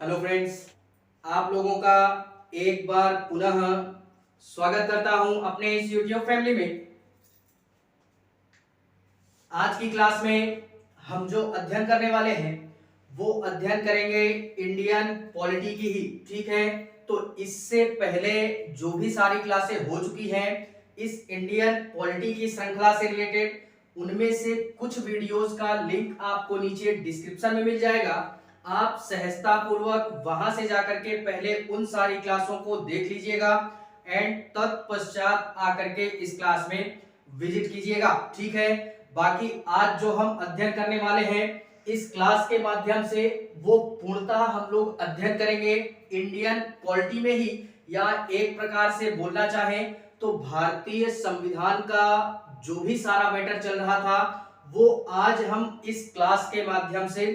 Hello friends, आप लोगों का एक बार पुनः स्वागत करता हूं अपने इस यूट्यूब फैमिली में। आज की क्लास में हम जो अध्ययन करने वाले हैं वो अध्ययन करेंगे इंडियन पॉलिटी की ही। ठीक है, तो इससे पहले जो भी सारी क्लासें हो चुकी हैं इस इंडियन पॉलिटी की श्रृंखला से रिलेटेड, उनमें से कुछ वीडियोस का लिंक आपको नीचे डिस्क्रिप्शन में मिल जाएगा। आप सहजता पूर्वक वहां से जाकर के पहले उन सारी क्लासों को देख लीजिएगा एंड तत्पश्चात आकर के इस क्लास में विजिट कीजिएगा। ठीक है, बाकी आज जो हम अध्ययन करने वाले हैं इस क्लास के माध्यम से वो पूर्णतः हम लोग अध्ययन करेंगे इंडियन पॉलिटी में ही, या एक प्रकार से बोलना चाहें तो भारतीय संविधान का जो भी सारा मैटर चल रहा था वो आज हम इस क्लास के माध्यम से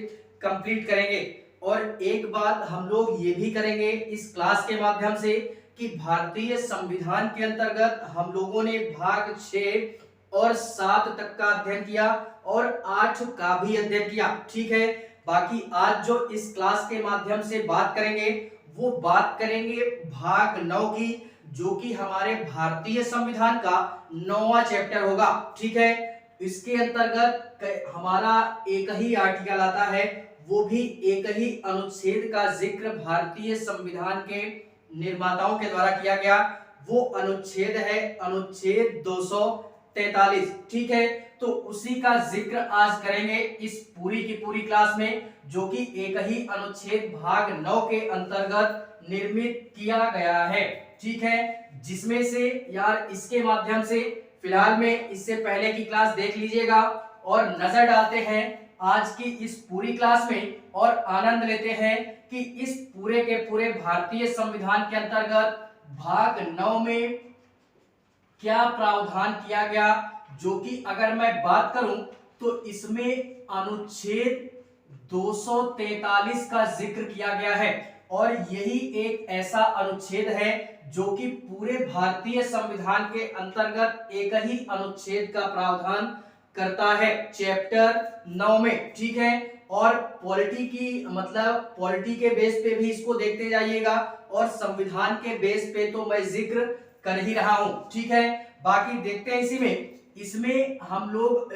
कंप्लीट करेंगे। और एक बात हम लोग ये भी करेंगे इस क्लास के माध्यम से कि भारतीय संविधान के अंतर्गत हम लोगों ने भाग 6 और 7 तक का अध्ययन किया और 8 का भी अध्ययन किया। ठीक है, बाकी आज जो इस क्लास के माध्यम से बात करेंगे वो बात करेंगे भाग 9 की, जो कि हमारे भारतीय संविधान का 9वां चैप्टर होगा। ठीक है, इसके अंतर्गत हमारा एक ही आर्टिकल आता है, वो भी एक ही अनुच्छेद का जिक्र भारतीय संविधान के निर्माताओं के द्वारा किया गया। वो अनुच्छेद है अनुच्छेद 243। ठीक है, तो उसी का जिक्र आज करेंगे इस पूरी की पूरी क्लास में, जो कि एक ही अनुच्छेद भाग 9 के अंतर्गत निर्मित किया गया है। ठीक है, जिसमें से यार इसके माध्यम से फिलहाल में इससे पहले की क्लास देख लीजिएगा और नजर डालते हैं आज की इस पूरी क्लास में और आनंद लेते हैं कि इस पूरे के पूरे भारतीय संविधान के अंतर्गत भाग 9 में क्या प्रावधान किया गया। जो कि अगर मैं बात करूं तो इसमें अनुच्छेद 243 का जिक्र किया गया है और यही एक ऐसा अनुच्छेद है जो कि पूरे भारतीय संविधान के अंतर्गत एक ही अनुच्छेद का प्रावधान करता है चैप्टर 9 में। ठीक है, और पॉलिटी की मतलब पॉलिटी के बेस पे भी इसको देखते जाइएगा और संविधान के बेस पे तो मैं जिक्र कर ही रहा हूं। ठीक है, बाकी देखते हैं इसमें हम लोग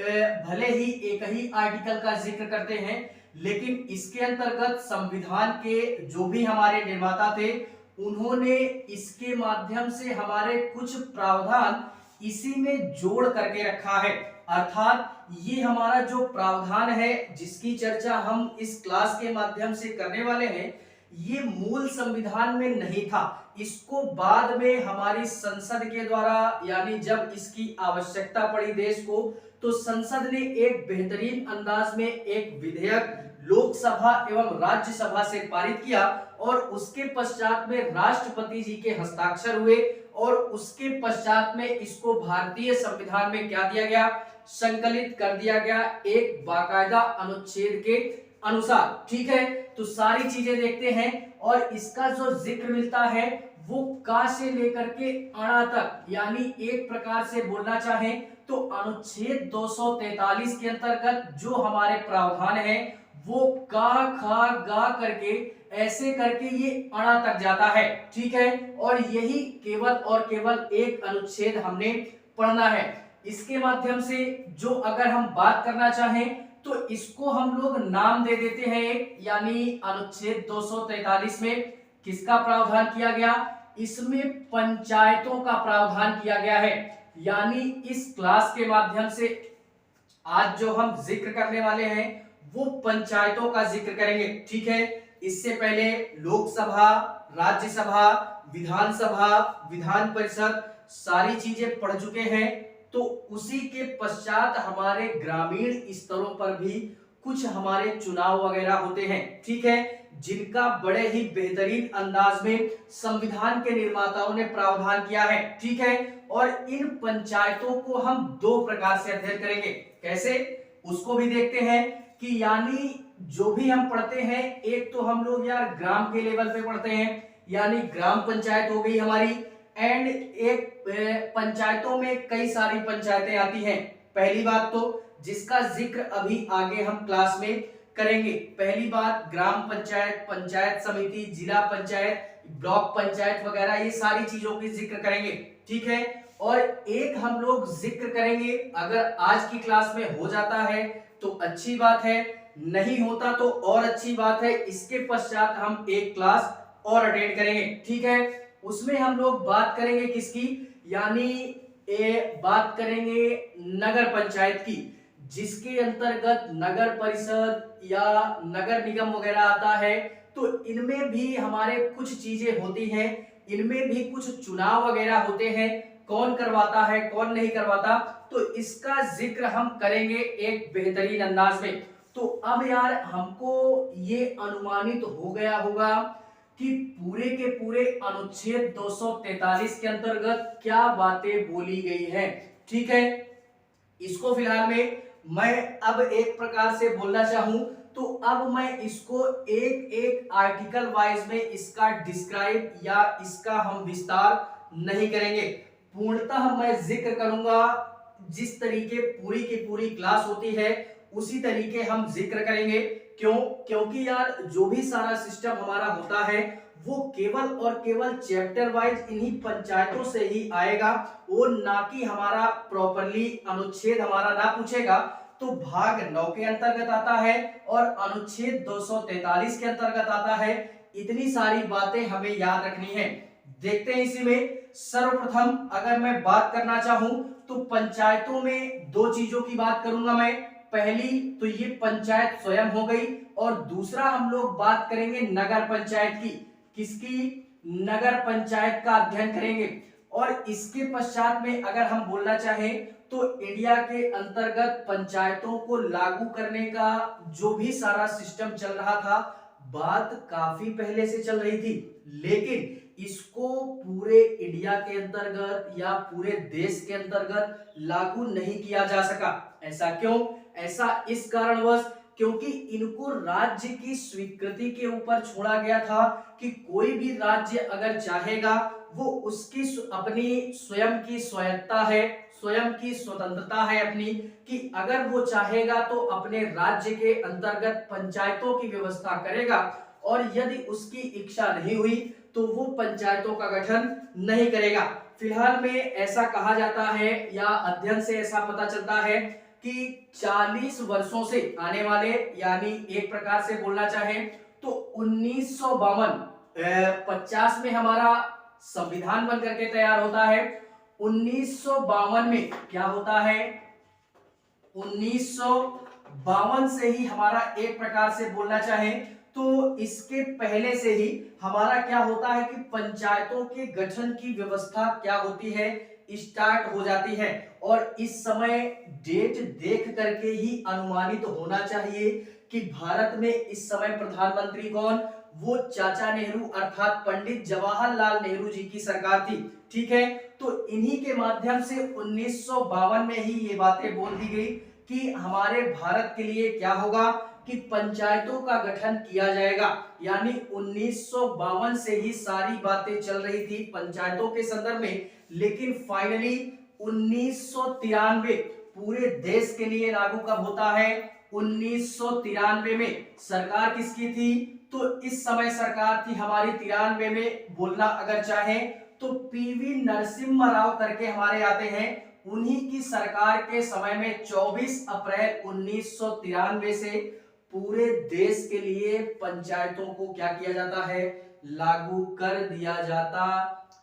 भले ही एक ही आर्टिकल का जिक्र करते हैं, लेकिन इसके अंतर्गत संविधान के जो भी हमारे निर्माता थे उन्होंने इसके माध्यम से हमारे कुछ प्रावधान इसी में जोड़ करके रखा है। अर्थात ये हमारा जो प्रावधान है जिसकी चर्चा हम इस क्लास के माध्यम से करने वाले हैं, ये मूल संविधान में नहीं था। इसको बाद में हमारी संसद के द्वारा, यानी जब इसकी आवश्यकता पड़ी देश को, तो संसद ने एक बेहतरीन अंदाज में एक विधेयक लोकसभा एवं राज्यसभा से पारित किया और उसके पश्चात में राष्ट्रपति जी के हस्ताक्षर हुए और उसके पश्चात में इसको भारतीय संविधान में क्या दिया गया, संकलित कर दिया गया एक बाकायदा अनुच्छेद के अनुसार। ठीक है, तो सारी चीजें देखते हैं और इसका जो जिक्र मिलता है वो का से लेकर के अणा तक, यानी एक प्रकार से बोलना चाहें तो अनुच्छेद 243 के अंतर्गत जो हमारे प्रावधान है वो का खा गा करके ऐसे करके ये अणा तक जाता है। ठीक है, और यही केवल और केवल एक अनुच्छेद हमने पढ़ना है। इसके माध्यम से जो अगर हम बात करना चाहें तो इसको हम लोग नाम दे देते हैं एक, यानी अनुच्छेद 243 में किसका प्रावधान किया गया, इसमें पंचायतों का प्रावधान किया गया है। यानी इस क्लास के माध्यम से आज जो हम जिक्र करने वाले हैं वो पंचायतों का जिक्र करेंगे। ठीक है, इससे पहले लोकसभा, राज्यसभा, विधानसभा, विधान परिषद सारी चीजें पढ़ चुके हैं। तो उसी के पश्चात हमारे ग्रामीण स्तरों पर भी कुछ हमारे चुनाव वगैरह होते हैं। ठीक है, जिनका बड़े ही बेहतरीन अंदाज में संविधान के निर्माताओं ने प्रावधान किया है। ठीक है, और इन पंचायतों को हम दो प्रकार से अध्ययन करेंगे। कैसे, उसको भी देखते हैं कि यानी जो भी हम पढ़ते हैं, एक तो हम लोग यार ग्राम के लेवल पे पढ़ते हैं, यानी ग्राम पंचायत हो गई हमारी, एंड एक पंचायतों में कई सारी पंचायतें आती हैं। पहली बात तो जिसका जिक्र अभी आगे हम क्लास में करेंगे। पहली बात, ग्राम पंचायत, पंचायत समिति, जिला पंचायत, ब्लॉक पंचायत वगैरह ये सारी चीजों की जिक्र करेंगे, ठीक है। और एक हम लोग जिक्र करेंगे, अगर आज की क्लास में हो जाता है तो अच्छी बात है, नहीं होता तो और अच्छी बात है। इसके पश्चात हम एक क्लास और अटेंड करेंगे, ठीक है। उसमें हम लोग बात करेंगे किसकी, यानी बात करेंगे नगर पंचायत की, जिसके अंतर्गत नगर परिषद या नगर निगम वगैरह आता है। तो इनमें भी हमारे कुछ चीजें होती हैं, इनमें भी कुछ चुनाव वगैरह होते हैं, कौन करवाता है कौन नहीं करवाता, तो इसका जिक्र हम करेंगे एक बेहतरीन अंदाज में। तो अब यार हमको ये अनुमानित हो गया होगा कि पूरे के पूरे अनुच्छेद 243 के अंतर्गत क्या बातें बोली गई हैं, ठीक है। इसको फिलहाल में मैं अब एक प्रकार से बोलना चाहूं तो अब मैं इसको एक एक आर्टिकल वाइज में इसका डिस्क्राइब या इसका हम विस्तार नहीं करेंगे। पूर्णतः मैं जिक्र करूंगा, जिस तरीके पूरी की पूरी क्लास होती है उसी तरीके हम जिक्र करेंगे। क्यों? क्योंकि यार जो भी सारा सिस्टम हमारा होता है वो केवल और केवल चैप्टर वाइज इन्हीं पंचायतों से ही आएगा, वो ना कि हमारा प्रॉपरली अनुच्छेद हमारा ना पूछेगा तो भाग 9 के अंतर्गत आता है और अनुच्छेद 243 के अंतर्गत आता है। इतनी सारी बातें हमें याद रखनी है। देखते हैं इसी में सर्वप्रथम अगर मैं बात करना चाहूं तो पंचायतों में दो चीजों की बात करूंगा मैं। पहली तो ये पंचायत स्वयं हो गई और दूसरा हम लोग बात करेंगे नगर पंचायत की। किसकी? नगर पंचायत का अध्ययन करेंगे। और इसके पश्चात में अगर हम बोलना चाहें तो इंडिया के अंतर्गत पंचायतों को लागू करने का जो भी सारा सिस्टम चल रहा था, बात काफी पहले से चल रही थी, लेकिन इसको पूरे इंडिया के अंतर्गत या पूरे देश के अंतर्गत लागू नहीं किया जा सका। ऐसा क्यों? ऐसा इस कारणवश क्योंकि इनको राज्य की स्वीकृति के ऊपर छोड़ा गया था कि कोई भी राज्य अगर चाहेगा वो उसकी अपनी स्वयं की स्वायत्ता है, स्वयं की स्वतंत्रता है अपनी, कि अगर वो चाहेगा तो अपने राज्य के अंतर्गत पंचायतों की व्यवस्था करेगा और यदि उसकी इच्छा नहीं हुई तो वो पंचायतों का गठन नहीं करेगा। फिलहाल में ऐसा कहा जाता है या अध्ययन से ऐसा पता चलता है कि 40 वर्षों से आने वाले, यानी एक प्रकार से बोलना चाहे तो 1952 50 में हमारा संविधान बन करके तैयार होता है। 1952 में क्या होता है? 1952 से ही हमारा एक प्रकार से बोलना चाहे तो इसके पहले से ही हमारा क्या होता है कि पंचायतों के गठन की व्यवस्था क्या होती है, स्टार्ट हो जाती है। और इस समय डेट देख करके ही अनुमानित होना चाहिए कि भारत में इस समय प्रधानमंत्री कौन, वो चाचा नेहरू अर्थात पंडित जवाहरलाल नेहरू जी की सरकार थी, ठीक है। तो इन्हीं के माध्यम से 1952 में ही ये बातें बोल दी गई कि हमारे भारत के लिए क्या होगा कि पंचायतों का गठन किया जाएगा। यानी 1952 से ही सारी बातें चल रही थी पंचायतों के संदर्भ में, लेकिन फाइनली 1993 पूरे देश के लिए लागू कब होता है? 1993 में। सरकार किसकी थी? तो इस समय सरकार थी हमारी 93 में, बोलना अगर चाहे तो पीवी नरसिम्हा राव करके हमारे आते हैं। उन्हीं की सरकार के समय में 24 अप्रैल 1993 से पूरे देश के लिए पंचायतों को क्या किया जाता है? लागू कर दिया जाता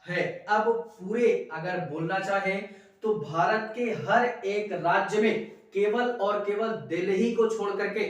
है। अब पूरे अगर बोलना चाहे तो भारत के हर एक राज्य में केवल और केवल दिल्ली को छोड़ करके,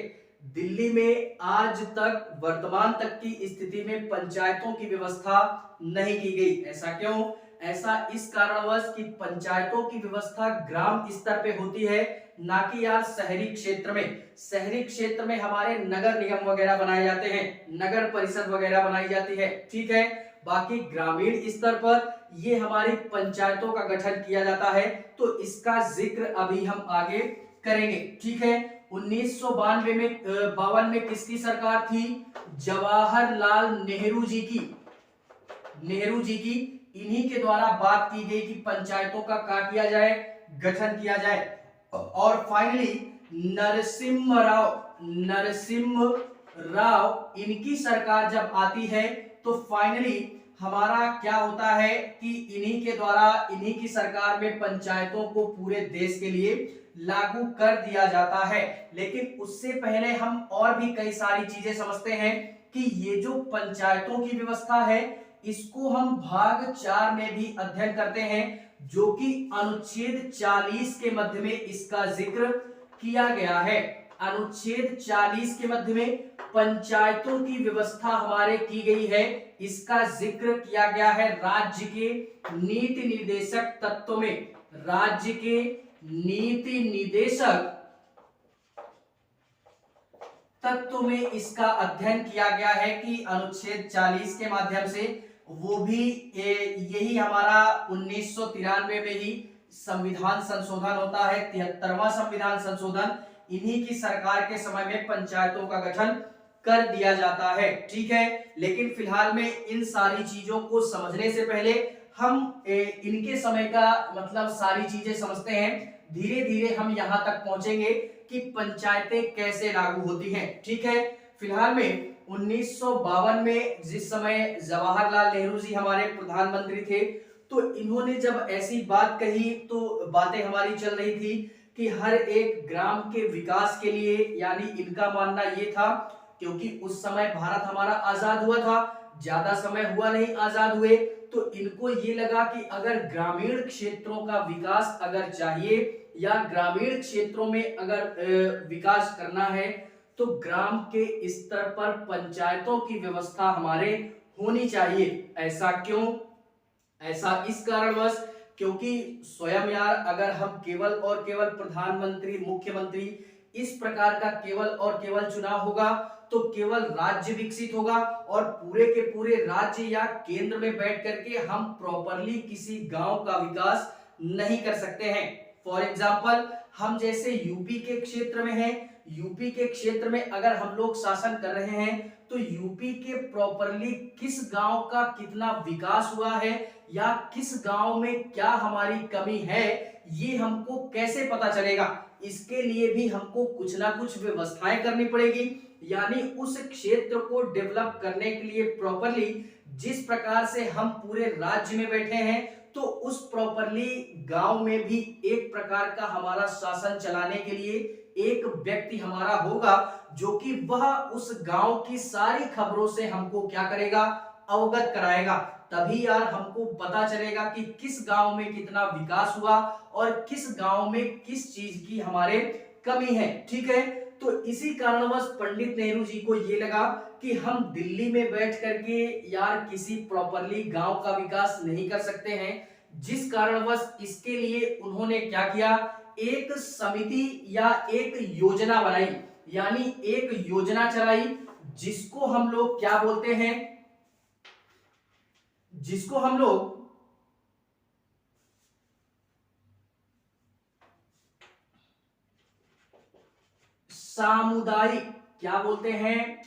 दिल्ली में आज तक वर्तमान तक की स्थिति में पंचायतों की व्यवस्था नहीं की गई। ऐसा क्यों? ऐसा इस कारणवश कि पंचायतों की व्यवस्था ग्राम स्तर पे होती है, ना कि यार शहरी क्षेत्र में। शहरी क्षेत्र में हमारे नगर निगम वगैरह बनाए जाते हैं, नगर परिषद वगैरह बनाई जाती है, ठीक है। बाकी ग्रामीण स्तर पर ये हमारी पंचायतों का गठन किया जाता है, तो इसका जिक्र अभी हम आगे करेंगे, ठीक है। 1952 में किसकी सरकार थी? जवाहरलाल नेहरू जी की। नेहरू जी की इन्हीं के द्वारा बात की गई कि पंचायतों का क्या किया जाए? गठन किया जाए। और फाइनली नरसिम्हा राव नरसिम्हा राव, इनकी सरकार जब आती है तो फाइनली हमारा क्या होता है कि इन्हीं के द्वारा, इन्हीं की सरकार में पंचायतों को पूरे देश के लिए लागू कर दिया जाता है। लेकिन उससे पहले हम और भी कई सारी चीजें समझते हैं कि ये जो पंचायतों की व्यवस्था है इसको हम भाग 4 में भी अध्ययन करते हैं, जो कि अनुच्छेद 40 के मध्य में इसका जिक्र किया गया है। अनुच्छेद 40 के मध्य में पंचायतों की व्यवस्था हमारे की गई है, इसका जिक्र किया गया है राज्य के नीति निर्देशक तत्व में। राज्य के नीति निर्देशक तत्व में इसका अध्ययन किया गया है कि अनुच्छेद 40 के माध्यम से, वो भी यही हमारा 1993 में ही संविधान संशोधन होता है, 73वां संविधान संशोधन, इन्हीं की सरकार के समय में पंचायतों का गठन कर दिया जाता है। ठीक है, लेकिन फिलहाल में इन सारी चीजों को समझने से पहले हम इनके समय का मतलब सारी चीजें समझते हैं। धीरे धीरे हम यहां तक पहुंचेंगे कि पंचायतें कैसे लागू होती हैं। ठीक है, फिलहाल में 1952 में जिस समय जवाहरलाल नेहरू जी हमारे प्रधानमंत्री थे, तो इन्होंने जब ऐसी बात कही तो बातें हमारी चल रही थी कि हर एक ग्राम के विकास के लिए, यानी इनका मानना ये था क्योंकि उस समय भारत हमारा आजाद हुआ था, ज्यादा समय हुआ नहीं आजाद हुए, तो इनको ये लगा कि अगर ग्रामीण क्षेत्रों का विकास अगर चाहिए या ग्रामीण क्षेत्रों में अगर विकास करना है तो ग्राम के स्तर पर पंचायतों की व्यवस्था हमारे होनी चाहिए। ऐसा क्यों? ऐसा इस कारणवश क्योंकि स्वयं यार अगर हम केवल और केवल प्रधानमंत्री, मुख्यमंत्री इस प्रकार का केवल और केवल चुनाव होगा तो केवल राज्य विकसित होगा और पूरे के पूरे राज्य या केंद्र में बैठ करके हम प्रॉपरली किसी गांव का विकास नहीं कर सकते हैं। फॉर एग्जाम्पल हम जैसे यूपी के क्षेत्र में हैं, यूपी के क्षेत्र में अगर हम लोग शासन कर रहे हैं तो यूपी के प्रॉपरली किस गांव का कितना विकास हुआ है या किस गांव में क्या हमारी कमी है, ये हमको कैसे पता चलेगा? इसके लिए भी हमको कुछ ना कुछ व्यवस्थाएं करनी पड़ेगी, यानी उस क्षेत्र को डेवलप करने के लिए प्रॉपरली जिस प्रकार से हम पूरे राज्य में बैठे हैं तो उस प्रॉपरली गांव में भी एक प्रकार का हमारा शासन चलाने के लिए एक व्यक्ति हमारा होगा जो कि वह उस गांव की सारी खबरों से हमको क्या करेगा, अवगत कराएगा। तभी यार हमको पता चलेगा कि किस गांव में कितना विकास हुआ और किस गांव में किस चीज की हमारे कमी है। ठीक है, तो इसी कारणवश पंडित नेहरू जी को ये लगा कि हम दिल्ली में बैठ करके यार किसी प्रॉपरली गांव का विकास नहीं कर सकते हैं, जिस कारणवश इसके लिए उन्होंने क्या किया, एक समिति या एक योजना बनाई, यानी एक योजना चलाई जिसको हम लोग क्या बोलते हैं, जिसको हम लोग सामुदायिक क्या बोलते हैं,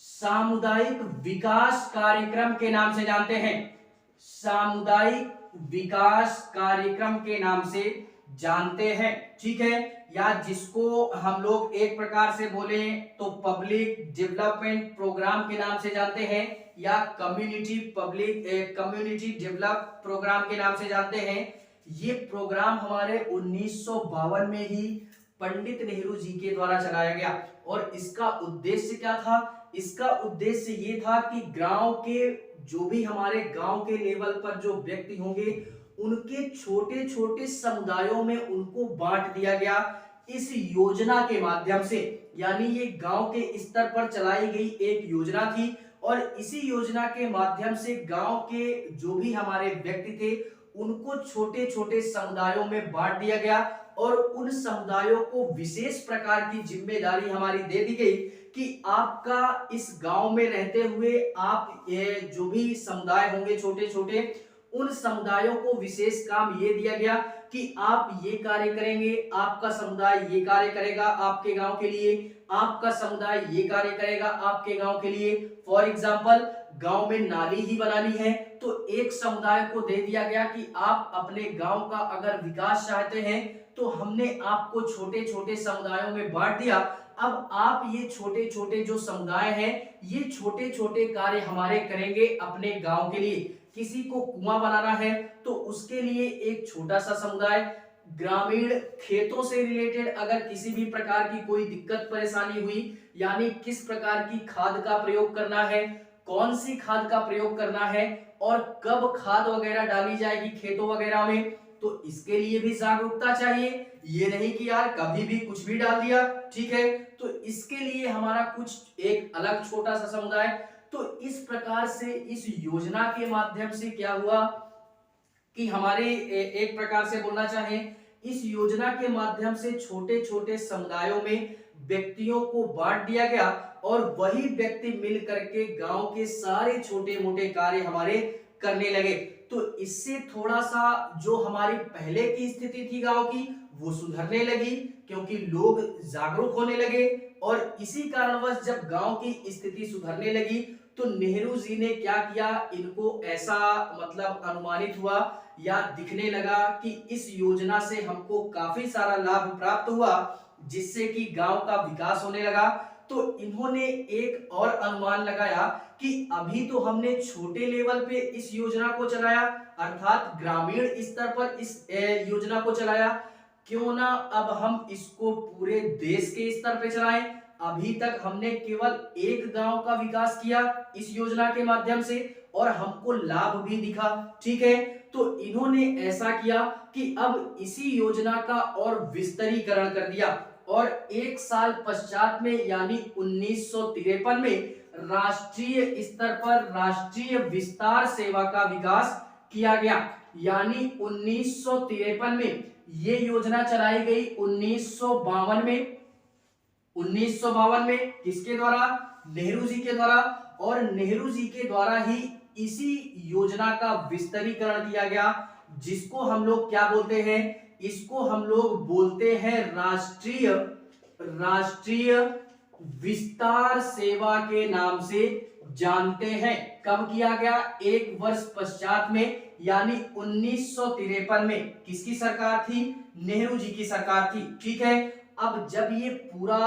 सामुदायिक विकास कार्यक्रम के नाम से जानते हैं। सामुदायिक विकास कार्यक्रम के नाम से जानते हैं। ठीक है, या जिसको हम लोग एक प्रकार से बोले तो पब्लिक डेवलपमेंट प्रोग्राम के नाम से जानते हैं या कम्युनिटी डेवलप प्रोग्राम के नाम से जानते हैं। ये प्रोग्राम हमारे 1952 में ही पंडित नेहरू जी के द्वारा चलाया गया और इसका उद्देश्य क्या था? इसका उद्देश्य ये था कि गांव के जो भी हमारे गांव के लेवल पर जो व्यक्ति होंगे उनके छोटे छोटे समुदायों में उनको बांट दिया गया इस योजना के माध्यम से, यानी ये गांव के स्तर पर चलाई गई एक योजना थी और इसी योजना के माध्यम से गांव के जो भी हमारे व्यक्ति थे उनको छोटे छोटे समुदायों में बांट दिया गया और उन समुदायों को विशेष प्रकार की जिम्मेदारी हमारी दे दी गई कि आपका इस गांव में रहते हुए आप जो भी समुदाय होंगे छोटे छोटे उन समुदायों को विशेष काम ये दिया गया कि आप ये कार्य करेंगे, आपका समुदाय ये कार्य करेगा आपके गांव के लिए, आपका समुदाय ये कार्य करेगा आपके गांव के लिए। फॉर एग्जाम्पल, गांव में नाली ही बनानी है तो एक समुदाय को दे दिया गया कि आप अपने गांव का अगर विकास चाहते हैं तो हमने आपको छोटे छोटे समुदायों में बांट दिया। अब आप ये छोटे छोटे जो समुदाय हैं ये छोटे छोटे कार्य हमारे करेंगे अपने गांव के लिए। किसी को कुआं बनाना है तो उसके लिए एक छोटा सा समुदाय, ग्रामीण खेतों से रिलेटेड अगर किसी भी प्रकार की कोई दिक्कत परेशानी हुई, यानी किस प्रकार की खाद का प्रयोग करना है, कौन सी खाद का प्रयोग करना है और कब खाद वगैरह डाली जाएगी खेतों वगैरह में, तो इसके लिए भी जागरूकता चाहिए। ये नहीं कि यार कभी भी कुछ भी डाल दिया, ठीक है, तो इसके लिए हमारा कुछ एक अलग छोटा सा समुदाय। तो इस प्रकार से इस योजना के माध्यम से क्या हुआ कि हमारे एक प्रकार से बोलना चाहें, इस योजना के माध्यम से छोटे छोटे समुदायों में व्यक्तियों को बांट दिया गया और वही व्यक्ति मिल करके गांव के सारे छोटे मोटे कार्य हमारे करने लगे। तो इससे थोड़ा सा जो हमारी पहले की स्थिति थी गांव की वो सुधरने लगी, क्योंकि लोग जागरूक होने लगे। और इसी कारणवश जब गांव की स्थिति सुधरने लगी तो नेहरू जी ने क्या किया, इनको ऐसा मतलब अनुमानित हुआ या दिखने लगा कि इस योजना से हमको काफी सारा लाभ प्राप्त हुआ जिससे कि गांव का विकास होने लगा। तो इन्होंने एक और अनुमान लगाया कि अभी तो हमने छोटे लेवल पे इस योजना को चलाया, अर्थात ग्रामीण स्तर पर इस योजना को चलाया, क्यों ना अब हम इसको पूरे देश के स्तर पे चलाएं। अभी तक हमने केवल एक गांव का विकास किया इस योजना के माध्यम से और हमको लाभ भी दिखा, ठीक है। तो इन्होंने ऐसा किया कि अब इसी योजना का और विस्तरीकरण कर दिया और एक साल पश्चात में यानी 1953 में राष्ट्रीय स्तर पर राष्ट्रीय विस्तार सेवा का विकास किया गया। यानी 1953 में ये योजना चलाई गई। 1952 में किसके द्वारा? नेहरू जी के द्वारा। और नेहरू जी के द्वारा ही इसी योजना का विस्तरीकरण किया गया, जिसको हम लोग क्या बोलते हैं? इसको हम लोग बोलते हैं राष्ट्रीय विस्तार सेवा के नाम से जानते हैं। कब किया गया? एक वर्ष पश्चात में, यानी 1953 में। किसकी सरकार थी? नेहरू जी की सरकार थी, ठीक है। अब जब ये पूरा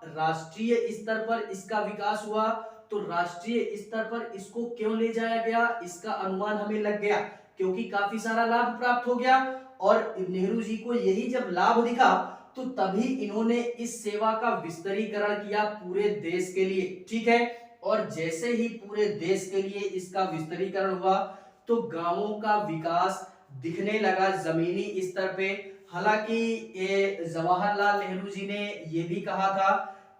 राष्ट्रीय स्तर पर इसका विकास हुआ तो राष्ट्रीय स्तर पर इसको क्यों ले जाया गया, इसका अनुमान हमें लग गया, क्योंकि काफी सारा लाभ प्राप्त हो गया। और नेहरू जी को यही जब लाभ दिखा तो तभी इन्होंने इस सेवा का विस्तरीकरण किया पूरे देश के लिए, ठीक है। और जैसे ही पूरे देश के लिए इसका विस्तरीकरण हुआ तो गांवों का विकास दिखने लगा जमीनी स्तर पे। हालांकि ये जवाहरलाल नेहरू जी ने ये भी कहा था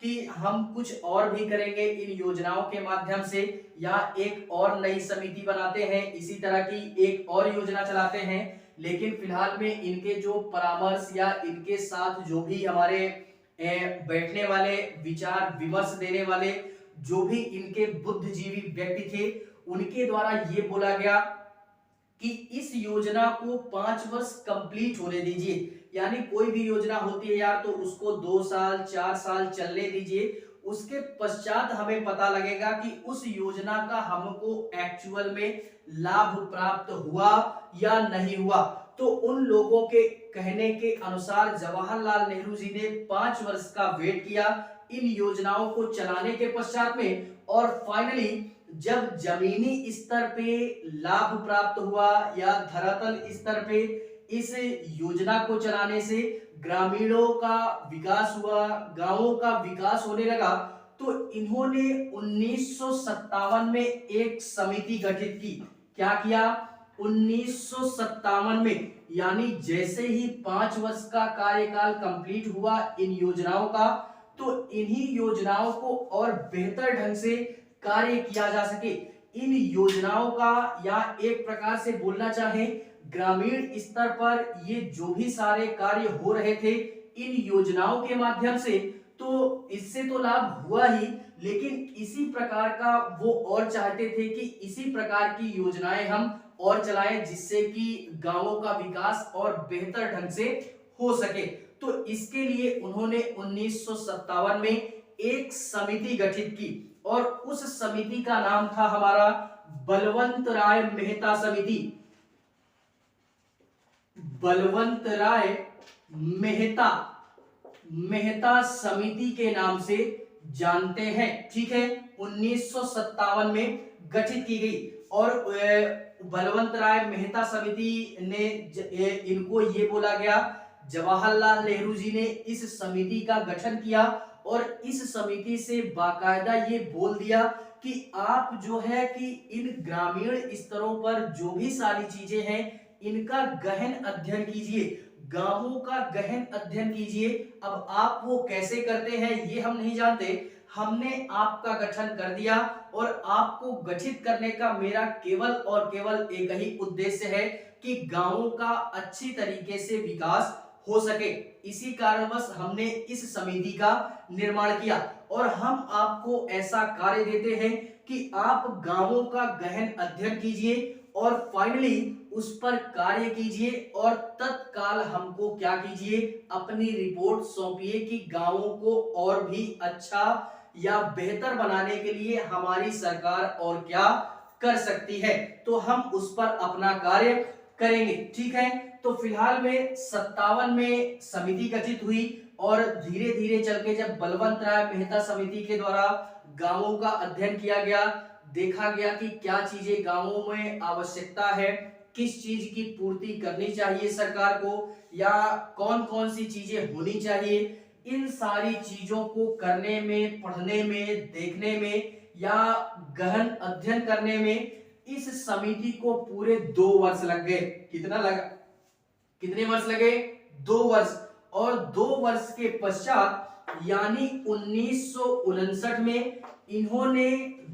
कि हम कुछ और भी करेंगे इन योजनाओं के माध्यम से, या एक और नई समिति बनाते हैं, इसी तरह की एक और योजना चलाते हैं। लेकिन फिलहाल में इनके जो परामर्श या इनके साथ जो भी हमारे बैठने वाले, विचार विमर्श देने वाले जो भी इनके बुद्धिजीवी व्यक्ति थे, उनके द्वारा ये बोला गया कि इस योजना को 5 वर्ष कंप्लीट होने दीजिए। यानी कोई भी योजना होती है यार तो उसको 2 साल 4 साल चलने दीजिए, उसके पश्चात हमें पता लगेगा कि उस योजना का हमको एक्चुअल में लाभ प्राप्त हुआ या नहीं हुआ। तो उन लोगों के कहने के अनुसार जवाहरलाल नेहरू जी ने 5 वर्ष का वेट किया इन योजनाओं को चलाने के पश्चात में, और फाइनली जब जमीनी स्तर पे लाभ प्राप्त हुआ या धरातल स्तर पे इस योजना को चलाने से ग्रामीणों का विकास हुआ, गांवों का विकास होने लगा, तो इन्होंने 1957 में एक समिति गठित की। क्या किया? 1957 में, यानी जैसे ही 5 वर्ष का कार्यकाल कंप्लीट हुआ इन योजनाओं का, तो इन्हीं योजनाओं को और बेहतर ढंग से कार्य किया जा सके। इन योजनाओं का, या एक प्रकार से बोलना चाहें ग्रामीण स्तर पर ये जो भी सारे कार्य हो रहे थे इन योजनाओं के माध्यम से, तो इससे तो लाभ हुआ ही, लेकिन इसी प्रकार का वो और चाहते थे कि इसी प्रकार की योजनाएं हम और चलाएं, जिससे कि गांवों का विकास और बेहतर ढंग से हो सके। तो इसके लिए उन्होंने 1957 में एक समिति गठित की और उस समिति का नाम था हमारा बलवंत राय मेहता समिति। बलवंत राय मेहता मेहता समिति के नाम से जानते हैं, ठीक है। 1957 में गठित की गई और बलवंत राय मेहता समिति ने इनको ये बोला गया, जवाहरलाल नेहरू जी ने इस समिति का गठन किया और इस समिति से बाकायदा ये बोल दिया कि आप जो है कि इन ग्रामीण स्तरों पर जो भी सारी चीजें हैं इनका गहन अध्ययन कीजिए, गांवों का गहन अध्ययन कीजिए। अब आप वो कैसे करते हैं ये हम नहीं जानते, हमने आपका गठन कर दिया और आपको गठित करने का मेरा केवल और केवल एक ही उद्देश्य है कि गांवों का अच्छी तरीके से विकास हो सके। इसी कारणवश हमने इस समिति का निर्माण किया और हम आपको ऐसा कार्य देते हैं कि आप गांवों का गहन अध्ययन कीजिए और फाइनली उस पर कार्य कीजिए और तत्काल हमको क्या कीजिए, अपनी रिपोर्ट सौंपिए कि गांवों को और भी अच्छा या बेहतर बनाने के लिए हमारी सरकार और क्या कर सकती है, तो हम उस पर अपना कार्य करेंगे, ठीक है। तो फिलहाल में 57 में समिति गठित हुई और धीरे धीरे चल के जब बलवंत राय मेहता समिति के द्वारा गांवों का अध्ययन किया गया, देखा गया कि क्या चीजें गांवों में आवश्यकता है, किस चीज की पूर्ति करनी चाहिए सरकार को या कौन कौन सी चीजें होनी चाहिए, इन सारी चीजों को करने में, पढ़ने में, देखने में या गहन अध्ययन करने में इस समिति को पूरे 2 वर्ष लग गए। कितना लगा, कितने वर्ष लगे, 2 वर्ष। और 2 वर्ष के पश्चात यानी 1959 में इन्होंने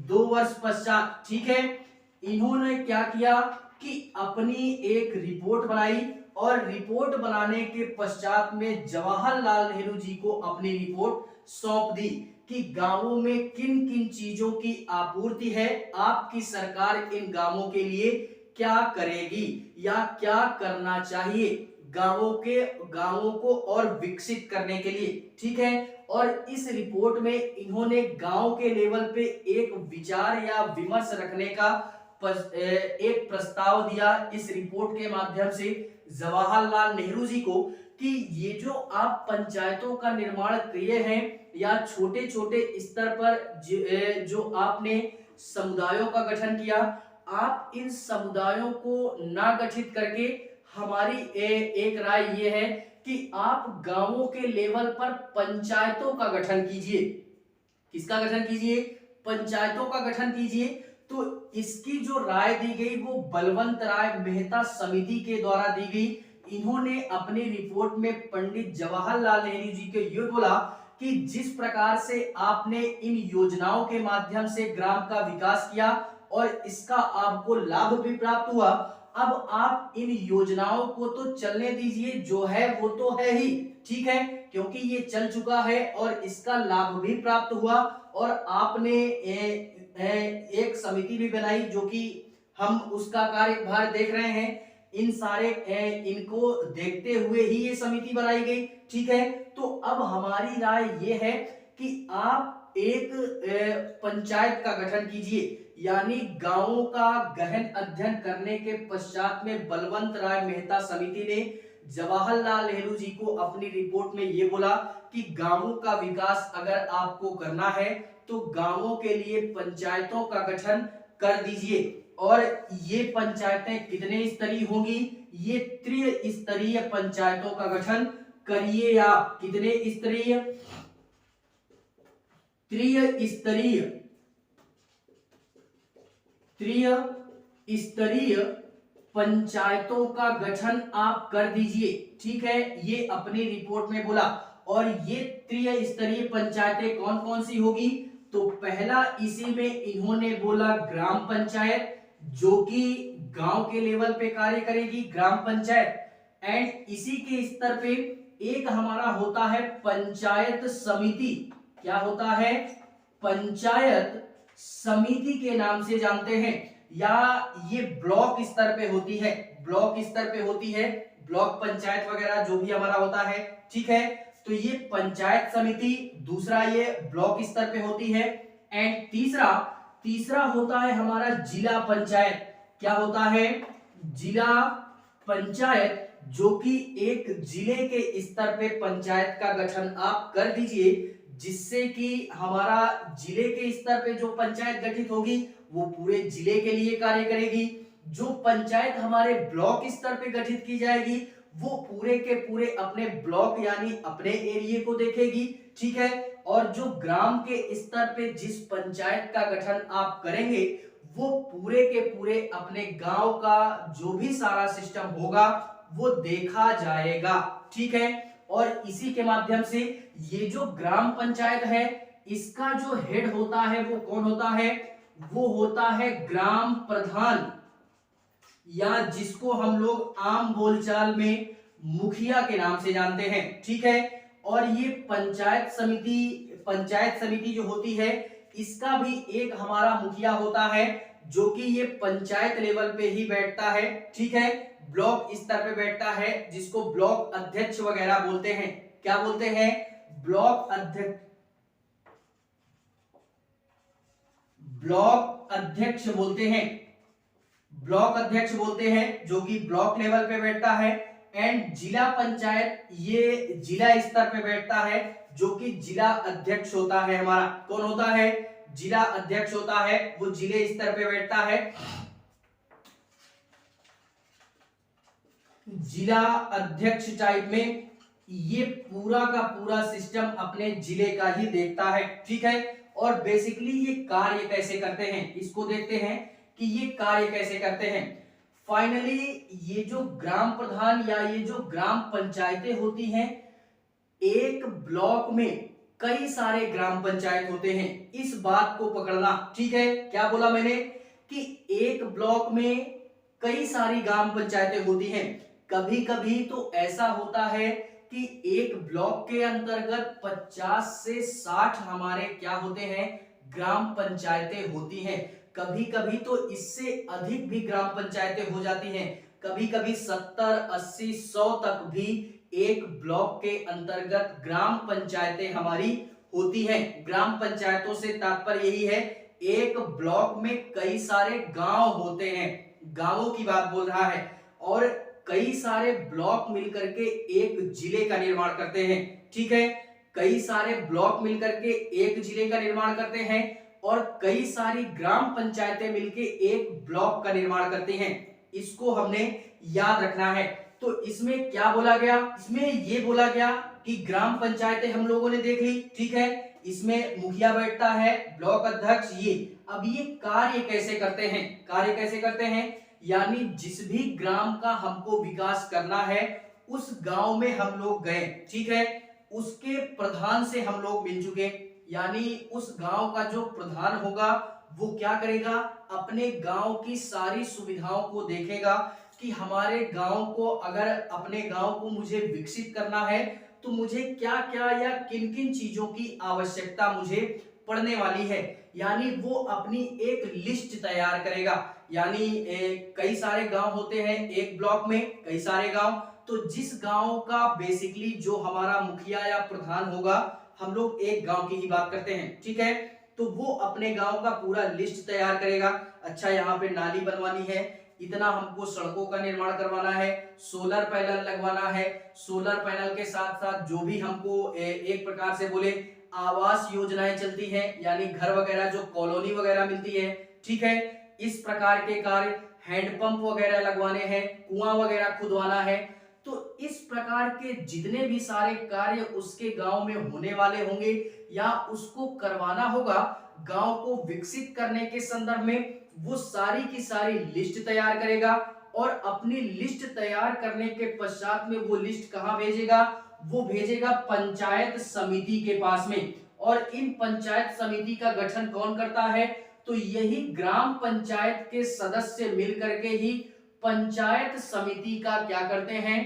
2 वर्ष पश्चात, ठीक है, इन्होंने क्या किया कि अपनी एक रिपोर्ट बनाई और रिपोर्ट बनाने के पश्चात में जवाहरलाल नेहरू जी को अपनी रिपोर्ट सौंप दी कि गांवों में किन किन चीजों की आपूर्ति है, आपकी सरकार इन गांवों के लिए क्या करेगी या क्या करना चाहिए गांवों को और विकसित करने के लिए, ठीक है। और इस रिपोर्ट में इन्होंने गांव के लेवल पे एक विचार या विमर्श रखने का एक प्रस्ताव दिया इस रिपोर्ट के माध्यम से जवाहरलाल नेहरू जी को कि ये जो आप पंचायतों का निर्माण किए हैं या छोटे छोटे स्तर पर जो आपने समुदायों का गठन किया, आप इन समुदायों को ना गठित करके हमारी एक राय ये है कि आप गांवों के लेवल पर पंचायतों का गठन कीजिए। किसका गठन कीजिए, पंचायतों का गठन कीजिए। तो इसकी जो राय दी गई वो बलवंत राय मेहता समिति के द्वारा दी गई। इन्होंने अपनी रिपोर्ट में पंडित जवाहरलाल नेहरू जी के ये बोला कि जिस प्रकार से आपने इन योजनाओं के माध्यम से ग्राम का विकास किया और इसका आपको लाभ भी प्राप्त हुआ, अब आप इन योजनाओं को तो चलने दीजिए, जो है वो तो है ही, ठीक है, क्योंकि ये चल चुका है और इसका लाभ भी प्राप्त हुआ और आपने एक समिति भी बनाई जो कि हम उसका कार्यभार देख रहे हैं। इन सारे इनको देखते हुए ही ये समिति बनाई गई, ठीक है। तो अब हमारी राय ये है कि आप एक पंचायत का गठन कीजिए, यानी गांवों का गहन अध्ययन करने के पश्चात में बलवंत राय मेहता समिति ने जवाहरलाल नेहरू जी को अपनी रिपोर्ट में ये बोला कि गांवों का विकास अगर आपको करना है तो गांवों के लिए पंचायतों का गठन कर दीजिए। और ये पंचायतें कितने स्तरीय होंगी, ये त्रिस्तरीय पंचायतों का गठन करिए आप। कितने स्तरीय, त्रिस्तरीय पंचायतों का गठन आप कर दीजिए, ठीक है, ये अपनी रिपोर्ट में बोला। और ये त्रिस्तरीय पंचायतें कौन कौन सी होगी, तो पहला इसी में इन्होंने बोला ग्राम पंचायत, जो कि गांव के लेवल पे कार्य करेगी, ग्राम पंचायत। एंड इसी के स्तर पे एक हमारा होता है पंचायत समिति। क्या होता है, पंचायत समिति के नाम से जानते हैं। या ये ब्लॉक स्तर पे होती है, ब्लॉक स्तर पे होती है, ब्लॉक पंचायत वगैरह जो भी हमारा होता है, ठीक है। तो ये पंचायत समिति, दूसरा ये ब्लॉक स्तर पे होती है। एंड तीसरा तीसरा होता है हमारा जिला पंचायत। क्या होता है? जिला पंचायत, जो कि एक जिले के स्तर पे पंचायत का गठन आप कर दीजिए, जिससे कि हमारा जिले के स्तर पे जो पंचायत गठित होगी वो पूरे जिले के लिए कार्य करेगी। जो पंचायत हमारे ब्लॉक स्तर पे गठित की जाएगी वो पूरे के पूरे अपने ब्लॉक यानी अपने एरिया को देखेगी, ठीक है। और जो ग्राम के स्तर पे जिस पंचायत का गठन आप करेंगे वो पूरे के पूरे अपने गांव का जो भी सारा सिस्टम होगा वो देखा जाएगा, ठीक है। और इसी के माध्यम से ये जो ग्राम पंचायत है इसका जो हेड होता है वो कौन होता है? वो होता है ग्राम प्रधान, या जिसको हम लोग आम बोलचाल में मुखिया के नाम से जानते हैं, ठीक है। और ये पंचायत समिति जो होती है इसका भी एक हमारा मुखिया होता है, जो कि ये पंचायत लेवल पे ही बैठता है, ठीक है। ब्लॉक स्तर पे बैठता है, जिसको ब्लॉक अध्यक्ष वगैरह बोलते हैं। क्या बोलते हैं? ब्लॉक अध्यक्ष, ब्लॉक अध्यक्ष बोलते हैं, ब्लॉक अध्यक्ष बोलते हैं, जो कि ब्लॉक लेवल पे बैठता है। एंड जिला पंचायत ये जिला स्तर पे बैठता है, जो कि जिला अध्यक्ष होता है हमारा। कौन होता है? जिला अध्यक्ष होता है, वो जिले स्तर पे बैठता है। जिला अध्यक्ष टाइप में ये पूरा का पूरा सिस्टम अपने जिले का ही देखता है, ठीक है। और बेसिकली ये कार्य कैसे करते हैं इसको देखते हैं कि ये कार्य कैसे करते हैं। फाइनली ये जो ग्राम प्रधान या ये जो ग्राम पंचायतें होती हैं, एक ब्लॉक में कई सारे ग्राम पंचायत होते हैं, इस बात को पकड़ना, ठीक है। क्या बोला मैंने? कि एक ब्लॉक में कई सारी ग्राम पंचायतें होती हैं। कभी कभी तो ऐसा होता है कि एक ब्लॉक के अंतर्गत 50 से 60 हमारे क्या होते हैं? ग्राम पंचायतें होती हैं। कभी कभी तो इससे अधिक भी ग्राम पंचायतें हो जाती हैं। कभी कभी 70, 80, 100 तक भी एक ब्लॉक के अंतर्गत ग्राम पंचायतें हमारी होती हैं। ग्राम पंचायतों से तात्पर्य यही है, एक ब्लॉक में कई सारे गांव होते हैं, गांवों की बात बोल रहा है। और कई सारे ब्लॉक मिलकर के एक जिले का निर्माण करते हैं, ठीक है। कई सारे ब्लॉक मिलकर के एक जिले का निर्माण करते हैं और कई सारी ग्राम पंचायतें मिलके एक ब्लॉक का निर्माण करती हैं। इसको हमने याद रखना है। तो इसमें क्या बोला गया? इसमें ये बोला गया कि ग्राम पंचायतें हम लोगों ने देख ली, ठीक है। इसमें मुखिया बैठता है, ब्लॉक अध्यक्ष ये। अब ये कार्य कैसे करते हैं? कार्य कैसे करते हैं यानी जिस भी ग्राम का हमको विकास करना है उस गांव में हम लोग गए, ठीक है। उसके प्रधान से हम लोग मिल चुके, यानी उस गांव का जो प्रधान होगा वो क्या करेगा? अपने गांव की सारी सुविधाओं को देखेगा कि हमारे गांव को, अगर अपने गांव को मुझे विकसित करना है तो मुझे क्या क्या या किन किन चीजों की आवश्यकता मुझे पड़ने वाली है। यानी वो अपनी एक लिस्ट तैयार करेगा। यानी कई सारे गांव होते हैं एक ब्लॉक में, कई सारे गांव, तो जिस गांव का बेसिकली जो हमारा मुखिया या प्रधान होगा, हम लोग एक गांव की ही बात करते हैं, ठीक है। तो वो अपने गांव का पूरा लिस्ट तैयार करेगा। अच्छा, यहाँ पे नाली बनवानी है, इतना हमको सड़कों का निर्माण करवाना है, सोलर पैनल लगवाना है, सोलर पैनल के साथ साथ जो भी हमको एक प्रकार से बोले आवास योजनाएं चलती हैं, यानी घर वगैरह जो कॉलोनी वगैरह मिलती है, ठीक है। इस प्रकार के कार्य, हैंडपंप वगैरह लगवाने हैं, कुआं वगैरह खुदवाना है। तो इस प्रकार के जितने भी सारे कार्य उसके गांव में होने वाले होंगे या उसको करवाना होगा, गांव को विकसित करने के संदर्भ में वो सारी की सारी लिस्ट तैयार करेगा। और अपनी लिस्ट तैयार करने के पश्चात में वो लिस्ट कहां भेजेगा? वो भेजेगा पंचायत समिति के पास में। और इन पंचायत समिति का गठन कौन करता है? तो यही ग्राम पंचायत के सदस्य मिलकर के ही पंचायत समिति का क्या करते हैं?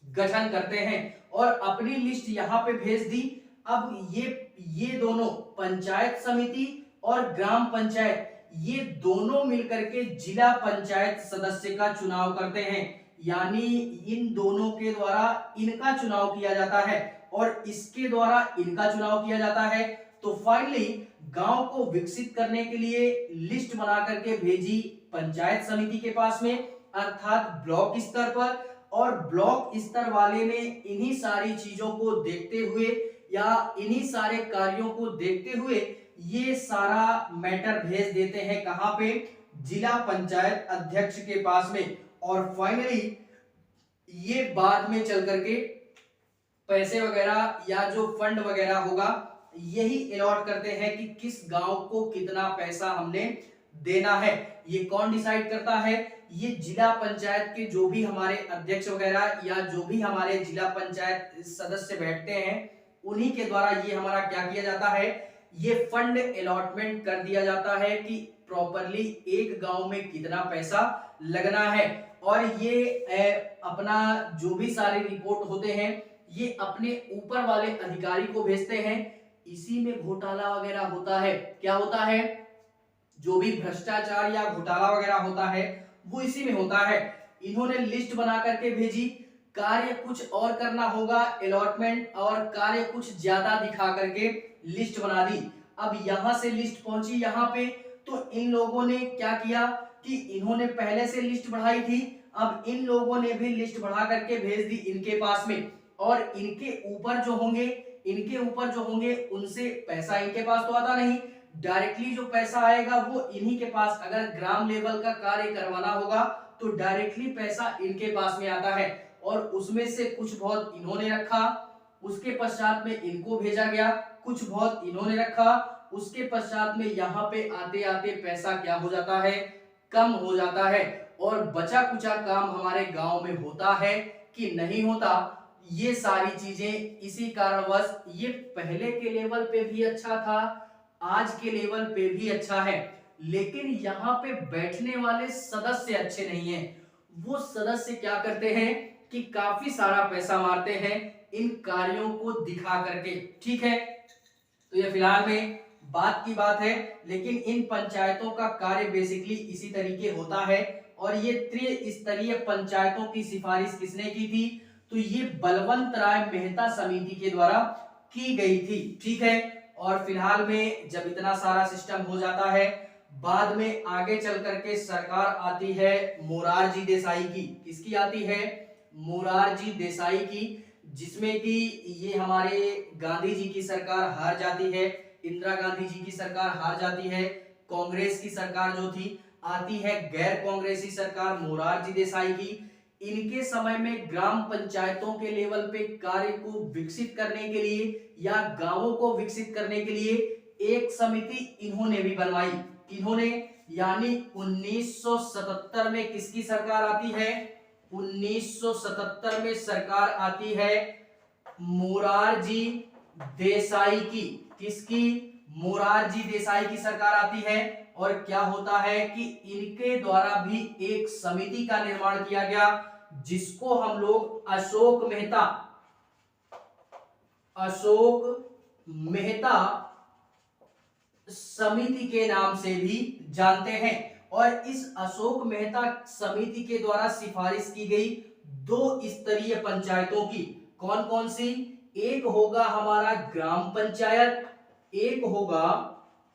गठन करते हैं। और अपनी लिस्ट यहां पे भेज दी। अब ये दोनों पंचायत समिति और ग्राम पंचायत ये दोनों मिलकर के जिला पंचायत सदस्य का चुनाव करते हैं, यानी इन दोनों के द्वारा इनका चुनाव किया जाता है और इसके द्वारा इनका चुनाव किया जाता है। तो फाइनली गांव को विकसित करने के लिए लिस्ट बना करके भेजी पंचायत समिति के पास में, अर्थात ब्लॉक स्तर पर, और ब्लॉक स्तर वाले ने इन्हीं सारी चीजों को देखते हुए या इन्हीं सारे कार्यों को देखते हुए ये सारा मैटर भेज देते हैं कहां पे, जिला पंचायत अध्यक्ष के पास में। और फाइनली ये बाद में चल करके पैसे वगैरह या जो फंड वगैरह होगा यही अलॉट करते हैं कि किस गांव को कितना पैसा हमने देना है। ये कौन डिसाइड करता है? ये जिला पंचायत के जो भी हमारे अध्यक्ष वगैरह या जो भी हमारे जिला पंचायत सदस्य बैठते हैं उन्हीं के द्वारा ये हमारा क्या किया जाता है, ये फंड अलॉटमेंट कर दिया जाता है कि प्रॉपरली एक गांव में कितना पैसा लगना है। और ये अपना जो भी सारे रिपोर्ट होते हैं ये अपने ऊपर वाले अधिकारी को भेजते हैं। इसी में घोटाला वगैरह होता है। क्या होता है? जो भी भ्रष्टाचार या घोटाला वगैरह होता है वो इसी में होता है। इन्होंने लिस्ट बना करके भेजी, कार्य कुछ और करना होगा अलॉटमेंट, और कार्य कुछ ज्यादा दिखा करके लिस्ट बना दी। अब यहां से लिस्ट पहुंची यहाँ पे, तो इन लोगों ने क्या किया कि इन्होंने पहले से लिस्ट बढ़ाई थी, अब इन लोगों ने भी लिस्ट बढ़ा करके भेज दी इनके पास में। और इनके ऊपर जो होंगे उनसे पैसा इनके पास तो आता नहीं, डायरेक्टली जो पैसा आएगा वो इन्हीं के पास। अगर ग्राम लेवल का कार्य करवाना होगा तो डायरेक्टली पैसा इनके पास में आता है, और उसमें से कुछ बहुत इन्होंने रखा, उसके पश्चात में इनको भेजा गया, कुछ बहुत इन्होंने रखा, उसके पश्चात में यहाँ पे आते आते पैसा क्या हो जाता है, कम हो जाता है। और बचा कुचा काम हमारे गांव में होता है कि नहीं होता, ये सारी चीजें इसी कारणवश ये पहले के लेवल पे भी अच्छा था, आज के लेवल पे भी अच्छा है, लेकिन यहाँ पे बैठने वाले सदस्य अच्छे नहीं हैं। वो सदस्य क्या करते हैं कि काफी सारा पैसा मारते हैं इन कार्यों को दिखा करके। ठीक है, तो ये फिलहाल में बात की बात है, लेकिन इन पंचायतों का कार्य बेसिकली इसी तरीके होता है। और ये त्रिस्तरीय पंचायतों की सिफारिश किसने की थी? तो ये बलवंत राय मेहता समिति के द्वारा की गई थी। ठीक है, और फिलहाल में जब इतना सारा सिस्टम हो जाता है, बाद में आगे चल करके सरकार आती है मोरारजी देसाई की। किसकी आती है? मोरारजी देसाई की, जिसमें कि ये हमारे गांधी जी की सरकार हार जाती है, इंदिरा गांधी जी की सरकार हार जाती है, कांग्रेस की सरकार जो थी आती है गैर कांग्रेसी सरकार मोरारजी देसाई की। इनके समय में ग्राम पंचायतों के लेवल पे कार्य को विकसित करने के लिए या गांवों को विकसित करने के लिए एक समिति इन्होंने भी बनवाई। किन्होंने? यानी 1977 में किसकी सरकार आती है? 1977 में सरकार आती है मोरारजी देसाई की। किसकी? मोरारजी देसाई की सरकार आती है। और क्या होता है कि इनके द्वारा भी एक समिति का निर्माण किया गया, जिसको हम लोग अशोक मेहता समिति के नाम से भी जानते हैं। और इस अशोक मेहता समिति के द्वारा सिफारिश की गई 2 स्तरीय पंचायतों की। कौन कौन सी? एक होगा हमारा ग्राम पंचायत, एक होगा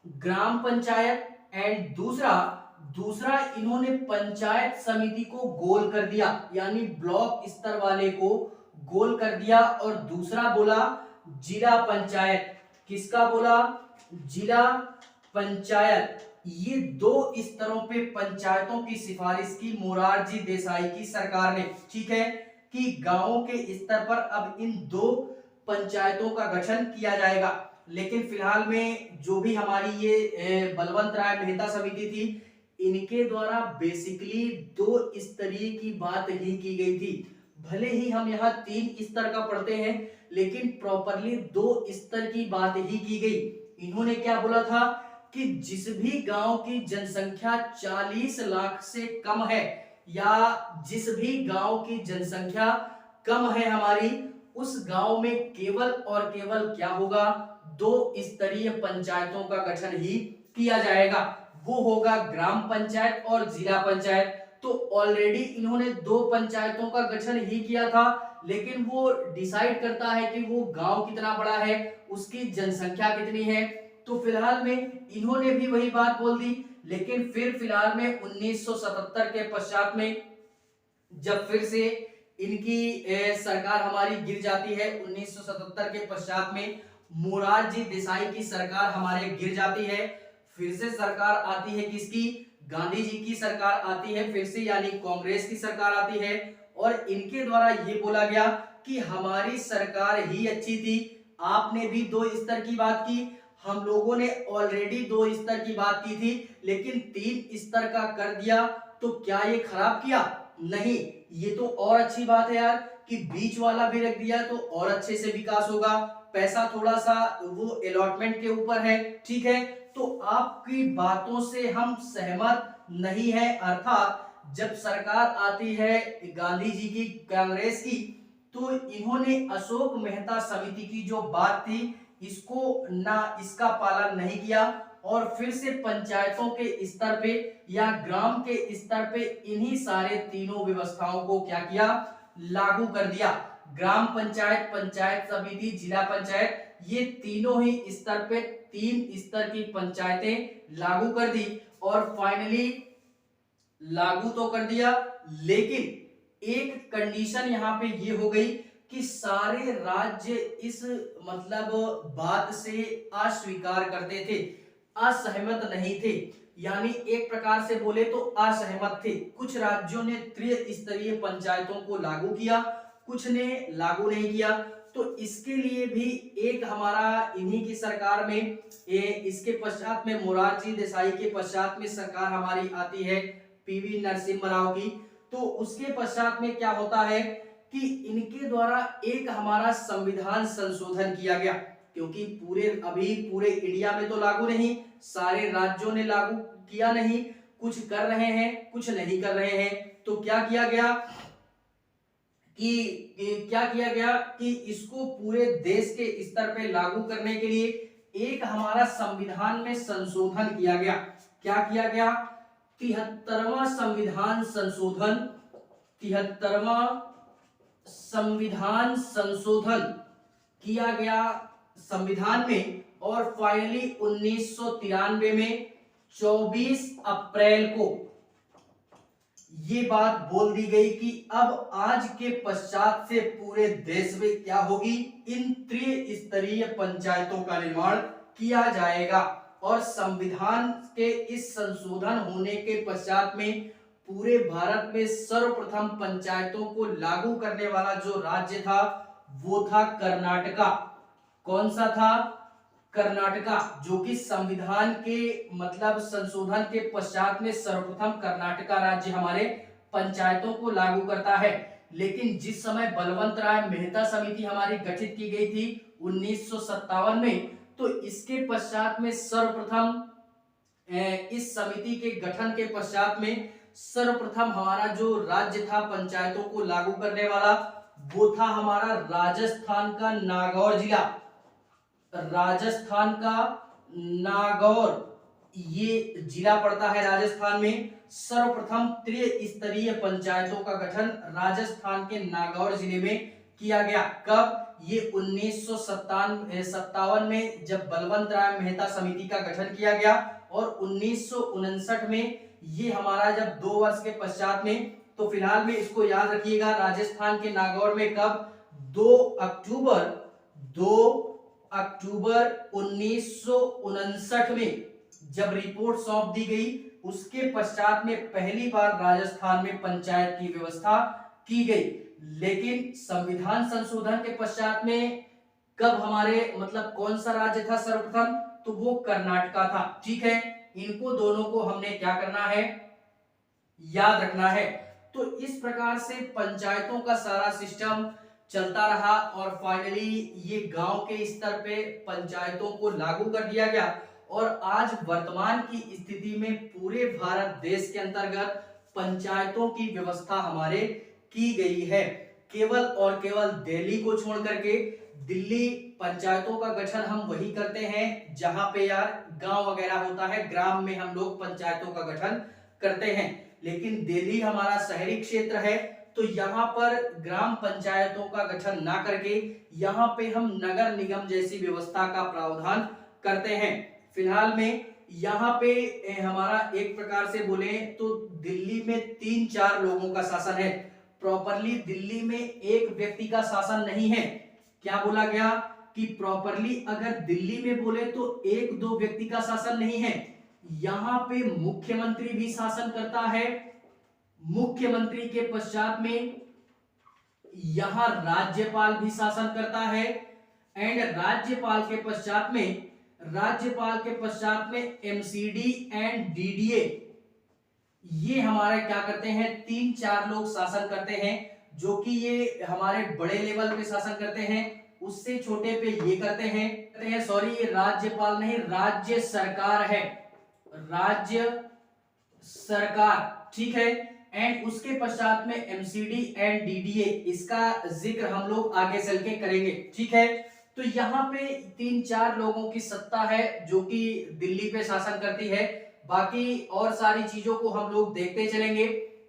ग्राम पंचायत, एंड दूसरा इन्होंने पंचायत समिति को गोल कर दिया, यानी ब्लॉक स्तर वाले को गोल कर दिया, और दूसरा बोला जिला पंचायत। किसका बोला? जिला पंचायत। ये 2 स्तरों पे पंचायतों की सिफारिश की मोरारजी देसाई की सरकार ने। ठीक है, कि गांवों के स्तर पर अब इन 2 पंचायतों का गठन किया जाएगा। लेकिन फिलहाल में जो भी हमारी ये बलवंत राय मेहता समिति थी, इनके द्वारा बेसिकली 2 स्तरीय की बात ही की गई थी। भले ही हम यहाँ 3 स्तर का पढ़ते हैं, लेकिन प्रॉपरली 2 स्तर की बात ही की गई। इन्होंने क्या बोला था कि जिस भी गांव की जनसंख्या 40 लाख से कम है, या जिस भी गांव की जनसंख्या कम है हमारी, उस गांव में केवल और केवल क्या होगा? 2 स्तरीय पंचायतों का गठन ही किया जाएगा। वो होगा ग्राम पंचायत और जिला पंचायत। तो ऑलरेडी इन्होंने दो पंचायतों का गठन ही किया था, लेकिन वो डिसाइड करता है कि वो गांव कितना बड़ा है, उसकी जनसंख्या कितनी है। तो फिलहाल में इन्होंने भी वही बात बोल दी, लेकिन फिर फिलहाल में 1977 के पश्चात में जब फिर से इनकी सरकार हमारी गिर जाती है, 1977 के पश्चात में मोरारजी देसाई की सरकार हमारे गिर जाती है। फिर से सरकार आती है किसकी? गांधी जी की सरकार आती है फिर से, यानी कांग्रेस की सरकार आती है। और इनके द्वारा ये बोला गया कि हमारी सरकार ही अच्छी थी, आपने भी दो स्तर की बात की, हम लोगों ने ऑलरेडी दो स्तर की बात की थी, लेकिन तीन स्तर का कर दिया, तो क्या ये खराब किया? नहीं, ये तो और अच्छी बात है यार कि बीच वाला भी रख दिया तो और अच्छे से विकास होगा। पैसा थोड़ा सा वो अलॉटमेंट के ऊपर है, ठीक है। तो आपकी बातों से हम सहमत नहीं है, अर्थात जब सरकार आती है गांधी जी की, कांग्रेस की, तो इन्होंने अशोक मेहता समिति की जो बात थी इसको ना, इसका पालन नहीं किया और फिर से पंचायतों के स्तर पे या ग्राम के स्तर पे इन्हीं सारे तीनों व्यवस्थाओं को क्या किया? लागू कर दिया। ग्राम पंचायत, पंचायत समिति, जिला पंचायत, ये तीनों ही स्तर पे तीन स्तर की पंचायतें लागू कर दी। और फाइनली लागू तो कर दिया, लेकिन एक कंडीशन यहां पे ये हो गई कि सारे राज्य इस मतलब बात से अस्वीकार करते थे, असहमत नहीं थे, यानी एक प्रकार से बोले तो असहमत थे। कुछ राज्यों ने त्रिस्तरीय पंचायतों को लागू किया, कुछ ने लागू नहीं किया। तो इसके लिए भी एक हमारा इन्हीं की सरकार में इसके पश्चात में मोरारजी देसाई के पश्चात में सरकार हमारी आती है पीवी नरसिम्हा राव की। तो उसके पश्चात में क्या होता है कि इनके द्वारा एक हमारा संविधान संशोधन किया गया, क्योंकि पूरे इंडिया में तो लागू नहीं, सारे राज्यों ने लागू किया नहीं, कुछ कर रहे हैं कुछ नहीं कर रहे हैं। तो क्या किया गया कि इसको पूरे देश के स्तर पे लागू करने के लिए एक हमारा संविधान में संशोधन किया गया। क्या किया गया? 73वां संविधान संशोधन, 73वां संविधान संशोधन किया गया संविधान में। और फाइनली 1993 में 24 अप्रैल को ये बात बोल दी गई कि अब आज के पश्चात से पूरे देश में क्या होगी? इन त्रिस्तरीय पंचायतों का निर्माण किया जाएगा। और संविधान के इस संशोधन होने के पश्चात में पूरे भारत में सर्वप्रथम पंचायतों को लागू करने वाला जो राज्य था वो था कर्नाटका। कौन सा था? कर्नाटका, जो कि संविधान के मतलब संशोधन के पश्चात में सर्वप्रथम कर्नाटका राज्य हमारे पंचायतों को लागू करता है। लेकिन जिस समय बलवंत राय मेहता समिति हमारी गठित की गई थी 1957 में, तो इसके पश्चात में सर्वप्रथम इस समिति के गठन के पश्चात में सर्वप्रथम हमारा जो राज्य था पंचायतों को लागू करने वाला वो था हमारा राजस्थान का नागौर जिला। राजस्थान का नागौर ये जिला पड़ता है राजस्थान में। सर्वप्रथम त्रिस्तरीय पंचायतों का गठन राजस्थान के नागौर जिले में किया गया। कब? ये 1957 में जब बलवंत राय मेहता समिति का गठन किया गया। और 1959 में ये हमारा जब 2 वर्ष के पश्चात में, तो फिलहाल में इसको याद रखिएगा, राजस्थान के नागौर में कब? 2 अक्टूबर 1959 में जब रिपोर्ट सौंप दी गई, उसके पश्चात में पहली बार राजस्थान में पंचायत की व्यवस्था की गई। लेकिन संविधान संशोधन के पश्चात में कब हमारे मतलब कौन सा राज्य था सर्वप्रथम? तो वो कर्नाटका था। ठीक है, इनको दोनों को हमने क्या करना है? याद रखना है। तो इस प्रकार से पंचायतों का सारा सिस्टम चलता रहा और फाइनली ये गांव के स्तर पे पंचायतों को लागू कर दिया गया। और आज वर्तमान की स्थिति में पूरे भारत देश के अंतर्गत पंचायतों की व्यवस्था हमारे की गई है। केवल और केवल दिल्ली को छोड़ करके, दिल्ली पंचायतों का गठन हम वही करते हैं जहां पे यार गांव वगैरह होता है, ग्राम में हम लोग पंचायतों का गठन करते हैं। लेकिन दिल्ली हमारा शहरी क्षेत्र है, तो यहाँ पर ग्राम पंचायतों का गठन ना करके यहाँ पे हम नगर निगम जैसी व्यवस्था का प्रावधान करते हैं। फिलहाल में यहाँ पे हमारा एक प्रकार से बोले तो दिल्ली में 3-4 लोगों का शासन है। प्रॉपरली दिल्ली में एक व्यक्ति का शासन नहीं है। क्या बोला गया कि प्रॉपरली अगर दिल्ली में बोले तो 1-2 व्यक्ति का शासन नहीं है। यहाँ पे मुख्यमंत्री भी शासन करता है, मुख्यमंत्री के पश्चात में यहां राज्यपाल भी शासन करता है, एंड राज्यपाल के पश्चात में एमसीडी एंड डीडीए, ये हमारे क्या करते हैं, 3-4 लोग शासन करते हैं, जो कि ये हमारे बड़े लेवल पे शासन करते हैं। उससे छोटे पे ये करते हैं सॉरी, ये राज्यपाल नहीं, राज्य सरकार है, राज्य सरकार, ठीक है। एंड उसके पश्चात में एमसीडी एंड डीडीए, इसका जिक्र हम लोग आगे चल के करेंगे, ठीक है। तो यहाँ पे 3-4 लोगों की सत्ता है जो कि दिल्ली पे शासन करती है। बाकी और सारी चीजों को हम लोग देखते चलेंगे।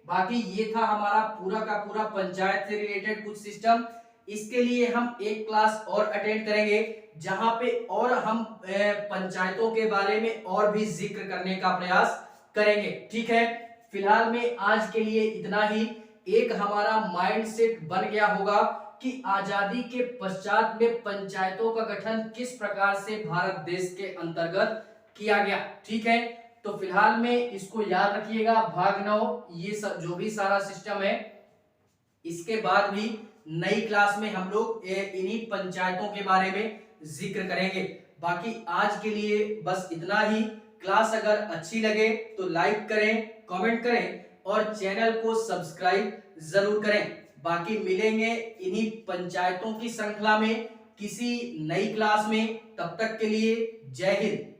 बाकी ये था हमारा पूरा का पूरा पंचायत से रिलेटेड कुछ सिस्टम। इसके लिए हम एक क्लास और अटेंड करेंगे जहां पे और हम पंचायतों के बारे में और भी जिक्र करने का प्रयास करेंगे, ठीक है। फिलहाल में आज के लिए इतना ही। एक हमारा माइंडसेट बन गया होगा कि आजादी के पश्चात में पंचायतों का गठन किस प्रकार से भारत देश के अंतर्गत किया गया, ठीक है। तो फिलहाल में इसको याद रखिएगा, भाग 9 ये सब जो भी सारा सिस्टम है, इसके बाद भी नई क्लास में हम लोग इन्हीं पंचायतों के बारे में जिक्र करेंगे। बाकी आज के लिए बस इतना ही। क्लास अगर अच्छी लगे तो लाइक करें, कमेंट करें और चैनल को सब्सक्राइब जरूर करें। बाकी मिलेंगे इन्हीं पंचायतों की श्रृंखला में किसी नई क्लास में। तब तक के लिए जय हिंद।